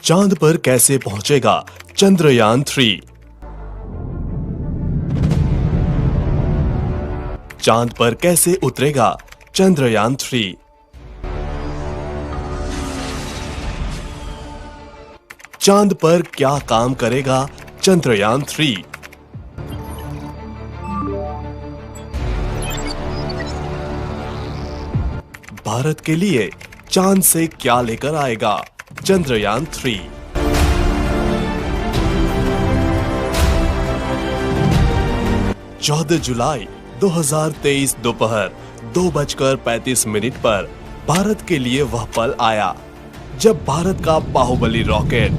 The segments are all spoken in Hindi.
चांद पर कैसे पहुंचेगा चंद्रयान-3। चांद पर कैसे उतरेगा चंद्रयान-3। चांद पर क्या काम करेगा चंद्रयान-3। भारत के लिए चांद से क्या लेकर आएगा चंद्रयान-3। 14 जुलाई 2023 दोपहर 2:35 पर भारत के लिए वह पल आया जब भारत का बाहुबली रॉकेट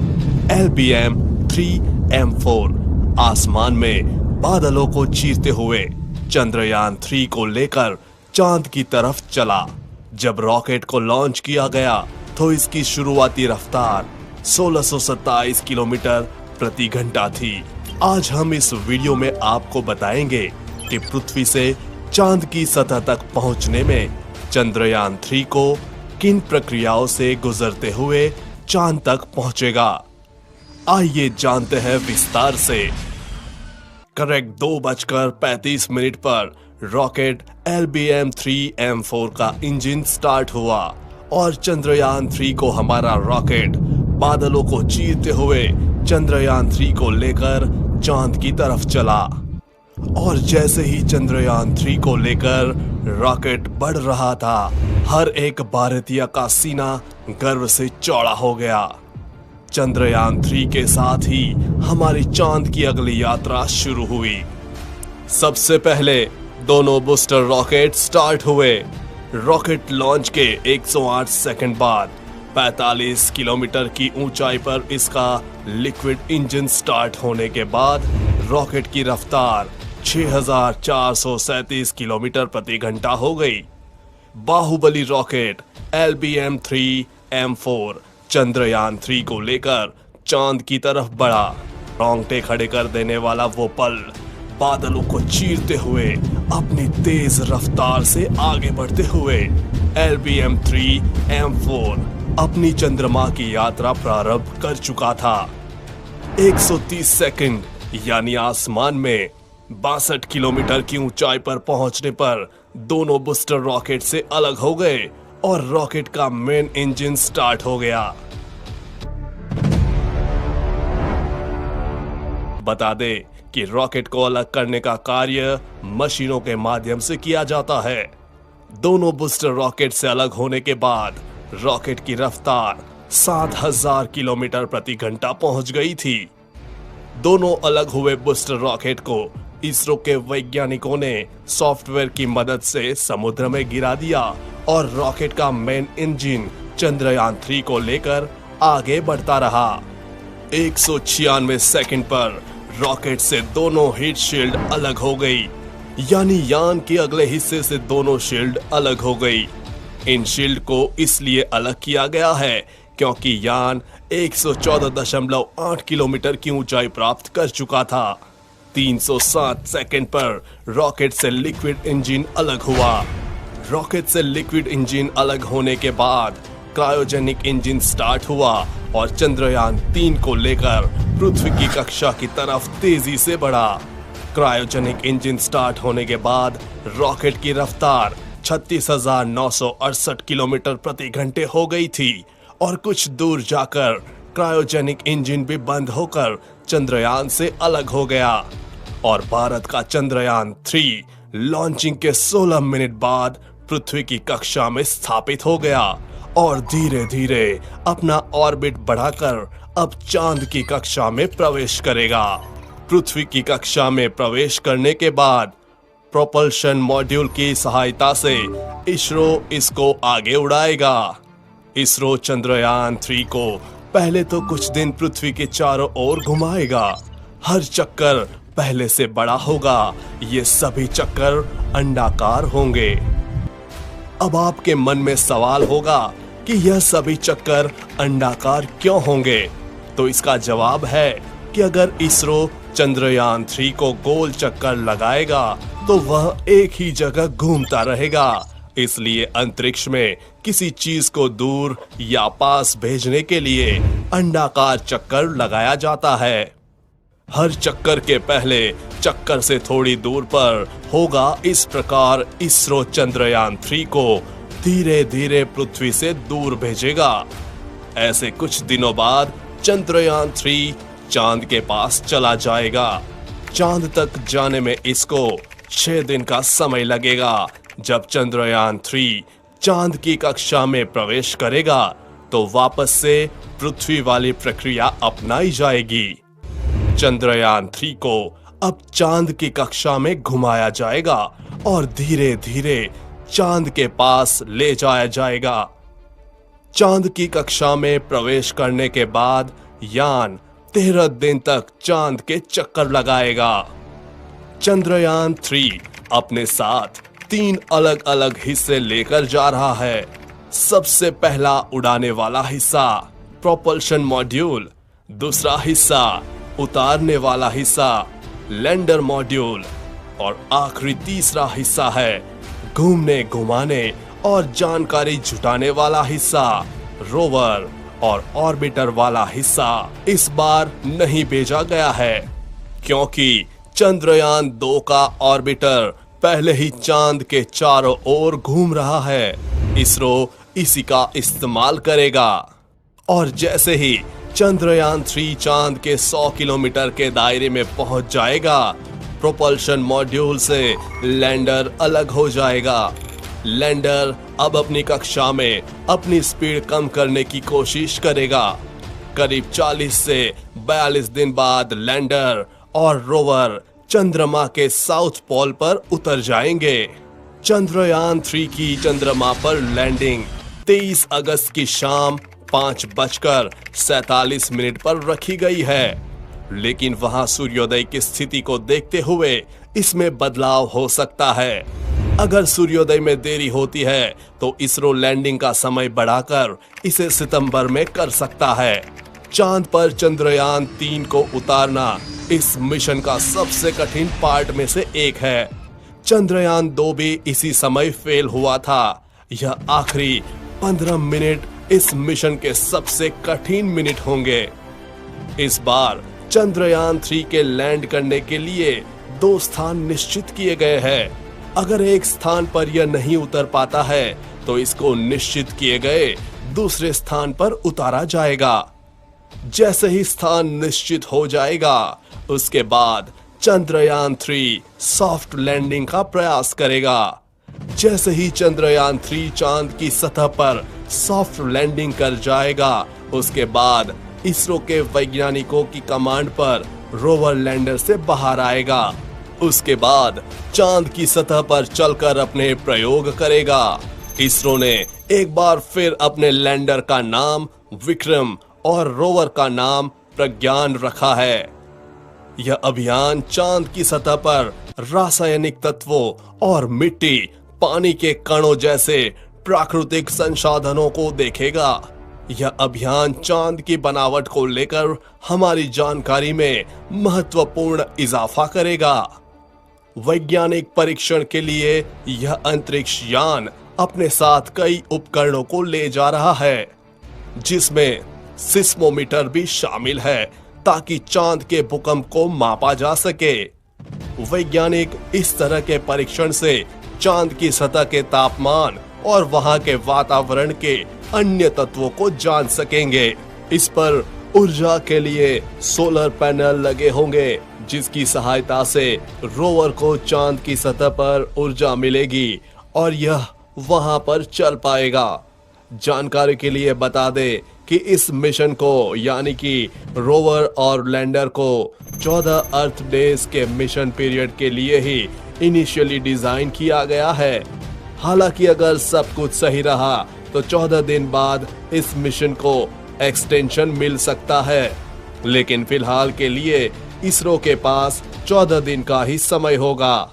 LBM-3M4 आसमान में बादलों को चीरते हुए चंद्रयान-3 को लेकर चांद की तरफ चला। जब रॉकेट को लॉन्च किया गया तो इसकी शुरुआती रफ्तार 1627 किलोमीटर प्रति घंटा थी। आज हम इस वीडियो में आपको बताएंगे कि पृथ्वी से चांद की सतह तक पहुंचने में चंद्रयान-3 को किन प्रक्रियाओं से गुजरते हुए चांद तक पहुंचेगा। आइए जानते हैं विस्तार से। करेक्ट 2:35 पर रॉकेट LBM-3M4 का इंजन स्टार्ट हुआ और चंद्रयान-3 को हमारा रॉकेट बादलों को चीरते हुए चंद्रयान-3 को लेकर चांद की तरफ चला। और जैसे ही चंद्रयान-3 को लेकर रॉकेट बढ़ रहा था, हर एक भारतीय का सीना गर्व से चौड़ा हो गया। चंद्रयान-3 के साथ ही हमारी चांद की अगली यात्रा शुरू हुई। सबसे पहले दोनों बूस्टर रॉकेट स्टार्ट हुए। रॉकेट लॉन्च के 108 सेकंड बाद 45 किलोमीटर की ऊंचाई पर इसका लिक्विड इंजन स्टार्ट होने के बाद रॉकेट की रफ्तार 6437 किलोमीटर प्रति घंटा हो गई। बाहुबली रॉकेट LBM-3M4 चंद्रयान-3 को लेकर चांद की तरफ बढ़ा। रोंगटे खड़े कर देने वाला वो पल, बादलों को चीरते हुए अपनी तेज रफ्तार से आगे बढ़ते हुए LBM-3M4 अपनी चंद्रमा की यात्रा प्रारंभ कर चुका था। 130 सेकंड यानी आसमान में 62 किलोमीटर की ऊंचाई पर पहुंचने पर दोनों बूस्टर रॉकेट से अलग हो गए और रॉकेट का मेन इंजन स्टार्ट हो गया। बता दे कि रॉकेट को अलग करने का कार्य मशीनों के माध्यम से किया जाता है। दोनों बूस्टर रॉकेट से अलग होने के बाद रॉकेट की रफ्तार 7000 किलोमीटर प्रति घंटा पहुंच गई थी। दोनों अलग हुए बूस्टर रॉकेट को इसरो के वैज्ञानिकों ने सॉफ्टवेयर की मदद से समुद्र में गिरा दिया और रॉकेट का मेन इंजन चंद्रयान-3 को लेकर आगे बढ़ता रहा। 196 सेकंड पर रॉकेट से दोनों हीट शील्ड अलग हो गई, यानी यान के अगले हिस्से से दोनों शील्ड अलग हो गई। इन शील्ड को इसलिए अलग किया गया है क्योंकि यान 114.8 किलोमीटर की ऊंचाई प्राप्त कर चुका था। 307 सेकंड पर रॉकेट से लिक्विड इंजन अलग हुआ। रॉकेट से लिक्विड इंजन अलग होने के बाद क्रायोजेनिक इंजन स्टार्ट हुआ और चंद्रयान-3 को लेकर पृथ्वी की कक्षा की तरफ तेजी से बढ़ा। क्रायोजेनिक इंजन स्टार्ट होने के बाद रॉकेट की रफ्तार 36,968 किलोमीटर प्रति घंटे हो गई थी और कुछ दूर जाकर क्रायोजेनिक इंजन भी बंद होकर चंद्रयान से अलग हो गया और भारत का चंद्रयान-3 लॉन्चिंग के 16 मिनट बाद पृथ्वी की कक्षा में स्थापित हो गया और धीरे धीरे अपना ऑर्बिट बढ़ाकर अब चांद की कक्षा में प्रवेश करेगा। पृथ्वी की कक्षा में प्रवेश करने के बाद प्रोपल्शन मॉड्यूल की सहायता से इसरो इसको आगे उड़ाएगा। इसरो चंद्रयान-3 को पहले तो कुछ दिन पृथ्वी के चारों ओर घुमाएगा। हर चक्कर पहले से बड़ा होगा। ये सभी चक्कर अंडाकार होंगे। अब आपके मन में सवाल होगा कि यह सभी चक्कर अंडाकार क्यों होंगे? तो इसका जवाब है कि अगर इसरो चंद्रयान-3 को गोल चक्कर लगाएगा तो वह एक ही जगह घूमता रहेगा। इसलिए अंतरिक्ष में किसी चीज को दूर या पास भेजने के लिए अंडाकार चक्कर लगाया जाता है। हर चक्कर के पहले चक्कर से थोड़ी दूर पर होगा। इस प्रकार इसरो चंद्रयान 3 को धीरे धीरे पृथ्वी से दूर भेजेगा। ऐसे कुछ दिनों बाद चंद्रयान 3 चांद के पास चला जाएगा। चांद तक जाने में इसको 6 दिन का समय लगेगा। जब चंद्रयान 3 चांद की कक्षा में प्रवेश करेगा तो वापस से पृथ्वी वाली प्रक्रिया अपनाई जाएगी। चंद्रयान 3 को अब चांद की कक्षा में घुमाया जाएगा और धीरे धीरे चांद के पास ले जाया जाएगा। चांद की कक्षा में प्रवेश करने के बाद यान 13 दिन तक चांद के चक्कर लगाएगा। चंद्रयान 3 अपने साथ 3 अलग अलग हिस्से लेकर जा रहा है। सबसे पहला उड़ाने वाला हिस्सा प्रोपल्शन मॉड्यूल, दूसरा हिस्सा उतारने वाला हिस्सा लैंडर मॉड्यूल और आखिरी तीसरा हिस्सा है घूमने घुमाने और जानकारी जुटाने वाला हिस्सा रोवर और ऑर्बिटर वाला हिस्सा इस बार नहीं भेजा गया है, क्योंकि चंद्रयान 2 का ऑर्बिटर पहले ही चांद के चारों ओर घूम रहा है। इसरो इसी का इस्तेमाल करेगा और जैसे ही चंद्रयान 3 चांद के 100 किलोमीटर के दायरे में पहुंच जाएगा, प्रोपल्शन मॉड्यूल से लैंडर अलग हो जाएगा। लैंडर अब अपनी कक्षा में अपनी स्पीड कम करने की कोशिश करेगा। करीब 40 से 42 दिन बाद लैंडर और रोवर चंद्रमा के साउथ पोल पर उतर जाएंगे। चंद्रयान 3 की चंद्रमा पर लैंडिंग 23 अगस्त की शाम 5:47 पर रखी गई है, लेकिन वहां सूर्योदय की स्थिति को देखते हुए इसमें बदलाव हो सकता है। अगर सूर्योदय में देरी होती है तो इसरो लैंडिंग का समय बढ़ाकर इसे सितंबर में कर सकता है। चांद पर चंद्रयान 3 को उतारना इस मिशन का सबसे कठिन पार्ट में से एक है। चंद्रयान 2 भी इसी समय फेल हुआ था। यह आखिरी 15 मिनट इस मिशन के सबसे कठिन मिनट होंगे। इस बार चंद्रयान 3 के लैंड करने के लिए 2 स्थान निश्चित किए गए हैं। अगर एक स्थान पर यह नहीं उतर पाता है तो इसको निश्चित किए गए दूसरे स्थान पर उतारा जाएगा। जैसे ही स्थान निश्चित हो जाएगा, उसके बाद चंद्रयान 3 सॉफ्ट लैंडिंग का प्रयास करेगा। जैसे ही चंद्रयान 3 चांद की सतह पर सॉफ्ट लैंडिंग कर जाएगा, उसके बाद इसरो के वैज्ञानिकों की कमांड पर रोवर लैंडर से बाहर आएगा। उसके बाद चांद की सतह पर चलकर अपने प्रयोग करेगा। इसरो ने एक बार फिर अपने लैंडर का नाम विक्रम और रोवर का नाम प्रज्ञान रखा है। यह अभियान चांद की सतह पर रासायनिक तत्वों और मिट्टी, पानी के कणों जैसे प्राकृतिक संसाधनों को देखेगा। यह अभियान चांद की बनावट को लेकर हमारी जानकारी में महत्वपूर्ण इजाफा करेगा। वैज्ञानिक परीक्षण के लिए यह अंतरिक्ष यान अपने साथ कई उपकरणों को ले जा रहा है, जिसमें सिस्मोमीटर भी शामिल है ताकि चांद के भूकंप को मापा जा सके। वैज्ञानिक इस तरह के परीक्षण से चांद की सतह के तापमान और वहां के वातावरण के अन्य तत्वों को जान सकेंगे। इस पर ऊर्जा के लिए सोलर पैनल लगे होंगे, जिसकी सहायता से रोवर को चांद की सतह पर ऊर्जा मिलेगी और यह वहां पर चल पाएगा। जानकारी के लिए बता दें कि इस मिशन को यानी कि रोवर और लैंडर को 14 अर्थ डेज के मिशन पीरियड के लिए ही इनिशियली डिजाइन किया गया है। हालांकि अगर सब कुछ सही रहा तो 14 दिन बाद इस मिशन को एक्सटेंशन मिल सकता है, लेकिन फिलहाल के लिए इसरो के पास 14 दिन का ही समय होगा।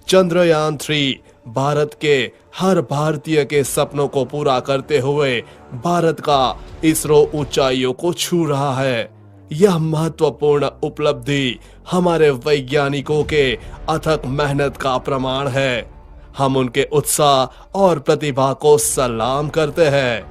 चंद्रयान 3 भारत के हर भारतीय के सपनों को पूरा करते हुए भारत का इसरो ऊंचाइयों को छू रहा है। यह महत्वपूर्ण उपलब्धि हमारे वैज्ञानिकों के अथक मेहनत का प्रमाण है। हम उनके उत्साह और प्रतिभा को सलाम करते हैं।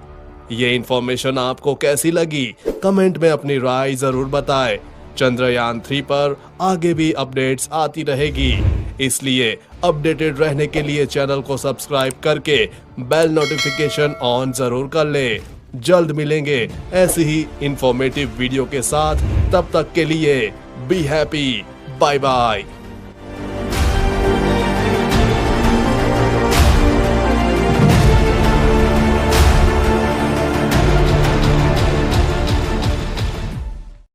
ये इन्फॉर्मेशन आपको कैसी लगी, कमेंट में अपनी राय जरूर बताएं। चंद्रयान 3 पर आगे भी अपडेट्स आती रहेगी, इसलिए अपडेटेड रहने के लिए चैनल को सब्सक्राइब करके बेल नोटिफिकेशन ऑन जरूर कर ले। जल्द मिलेंगे ऐसी ही इंफॉर्मेटिव वीडियो के साथ, तब तक के लिए बी हैप्पी, बाय बाय।